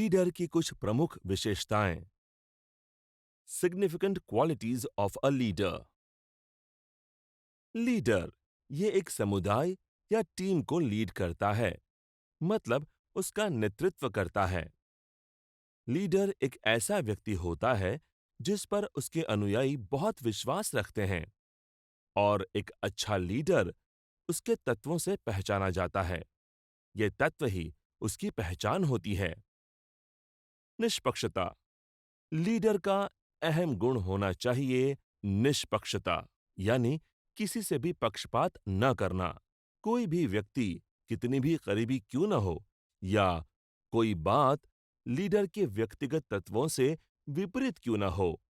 Leader की कुछ प्रमुख विशेषताएं। Significant qualities of a leader. Leader ये एक समुदाय या टीम को लीड करता है, मतलब उसका नेतृत्व करता है। लीडर एक ऐसा व्यक्ति होता है जिस पर उसके अनुयायी बहुत विश्वास रखते हैं, और एक अच्छा लीडर उसके तत्वों से पहचाना जाता है। ये तत्व ही उसकी पहचान होती है। निष्पक्षता। लीडर का अहम गुण होना चाहिए निष्पक्षता, यानी किसी से भी पक्षपात न करना। कोई भी व्यक्ति कितनी भी करीबी क्यों न हो, या कोई बात लीडर के व्यक्तिगत तत्वों से विपरीत क्यों न हो,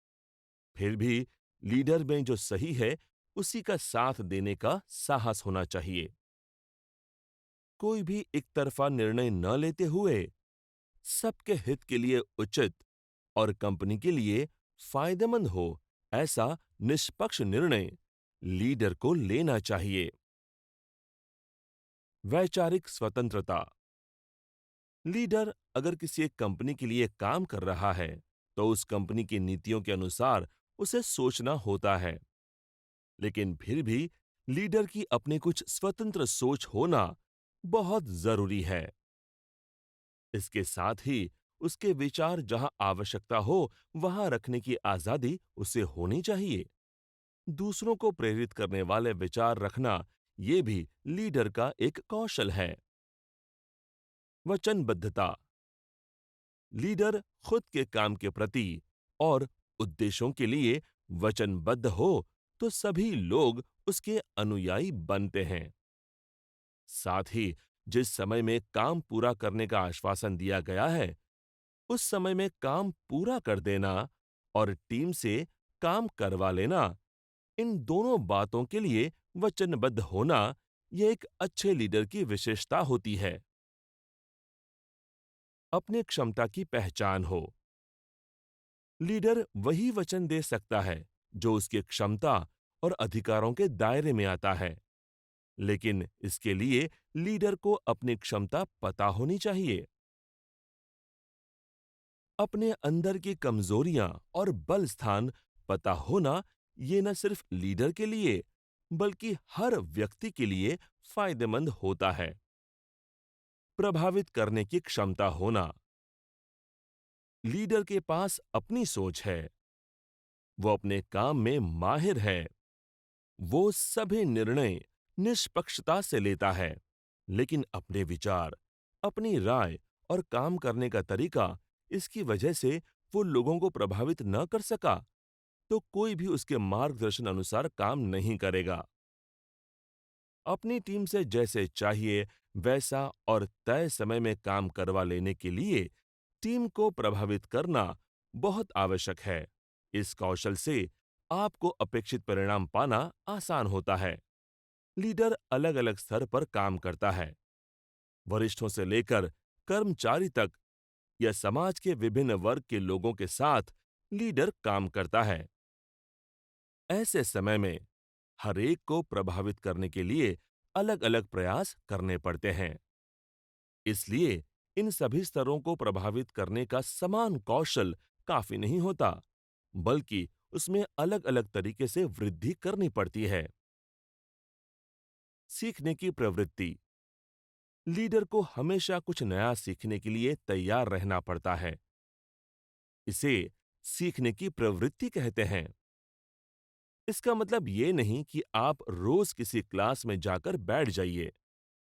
फिर भी लीडर में जो सही है उसी का साथ देने का साहस होना चाहिए। कोई भी एक तरफा निर्णय न लेते हुए सबके हित के लिए उचित और कंपनी के लिए फायदेमंद हो, ऐसा निष्पक्ष निर्णय लीडर को लेना चाहिए। वैचारिक स्वतंत्रता। लीडर अगर किसी एक कंपनी के लिए काम कर रहा है, तो उस कंपनी की नीतियों के अनुसार उसे सोचना होता है। लेकिन फिर भी लीडर की अपनी कुछ स्वतंत्र सोच होना बहुत जरूरी है। इसके साथ ही उसके विचार जहां आवश्यकता हो वहां रखने की आजादी उसे होनी चाहिए। दूसरों को प्रेरित करने वाले विचार रखना ये भी लीडर का एक कौशल है। वचनबद्धता। लीडर खुद के काम के प्रति और उद्देश्यों के लिए वचनबद्ध हो तो सभी लोग उसके अनुयायी बनते हैं। साथ ही जिस समय में काम पूरा करने का आश्वासन दिया गया है, उस समय में काम पूरा कर देना और टीम से काम करवा लेना, इन दोनों बातों के लिए वचनबद्ध होना, यह एक अच्छे लीडर की विशेषता होती है। अपनी क्षमता की पहचान हो। लीडर वही वचन दे सकता है जो उसकी क्षमता और अधिकारों के दायरे में आता है, लेकिन इसके लिए लीडर को अपनी क्षमता पता होनी चाहिए। अपने अंदर की कमजोरियां और बल स्थान पता होना, ये न सिर्फ लीडर के लिए बल्कि हर व्यक्ति के लिए फायदेमंद होता है। प्रभावित करने की क्षमता होना। लीडर के पास अपनी सोच है, वो अपने काम में माहिर है, वो सभी निर्णय निष्पक्षता से लेता है, लेकिन अपने विचार, अपनी राय और काम करने का तरीका, इसकी वजह से वो लोगों को प्रभावित न कर सका, तो कोई भी उसके मार्गदर्शन अनुसार काम नहीं करेगा। अपनी टीम से जैसे चाहिए वैसा और तय समय में काम करवा लेने के लिए टीम को प्रभावित करना बहुत आवश्यक है। इस कौशल से आपको अपेक्षित परिणाम पाना आसान होता है। लीडर अलग-अलग स्तर पर काम करता है, वरिष्ठों से लेकर कर्मचारी तक या समाज के विभिन्न वर्ग के लोगों के साथ लीडर काम करता है। ऐसे समय में हर एक को प्रभावित करने के लिए अलग-अलग प्रयास करने पड़ते हैं। इसलिए इन सभी स्तरों को प्रभावित करने का समान कौशल काफी नहीं होता, बल्कि उसमें अलग-अलग तरीके से वृद्धि करनी पड़ती है। सीखने की प्रवृत्ति। लीडर को हमेशा कुछ नया सीखने के लिए तैयार रहना पड़ता है। इसे सीखने की प्रवृत्ति कहते हैं। इसका मतलब ये नहीं कि आप रोज किसी क्लास में जाकर बैठ जाइए।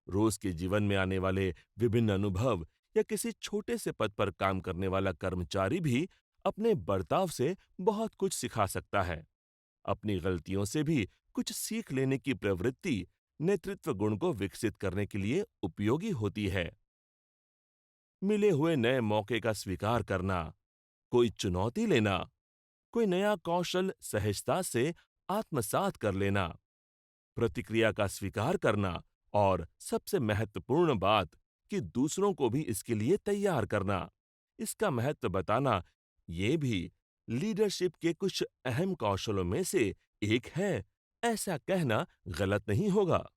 रोज के जीवन में आने वाले विभिन्न अनुभव या किसी छोटे से पद पर काम करने वाला कर्मचारी भी अपने बर्ताव से बहुत कुछ सिखा सकता है। अपनी गलतियों से भी कुछ सीख लेने की प्रवृत्ति नेतृत्व गुण को विकसित करने के लिए उपयोगी होती है। मिले हुए नए मौके का स्वीकार करना, कोई चुनौती लेना, कोई नया कौशल सहजता से आत्मसात कर लेना, प्रतिक्रिया का स्वीकार करना, और सबसे महत्वपूर्ण बात कि दूसरों को भी इसके लिए तैयार करना, इसका महत्व बताना, ये भी लीडरशिप के कुछ अहम कौशलों में से एक है। ऐसा कहना गलत नहीं होगा।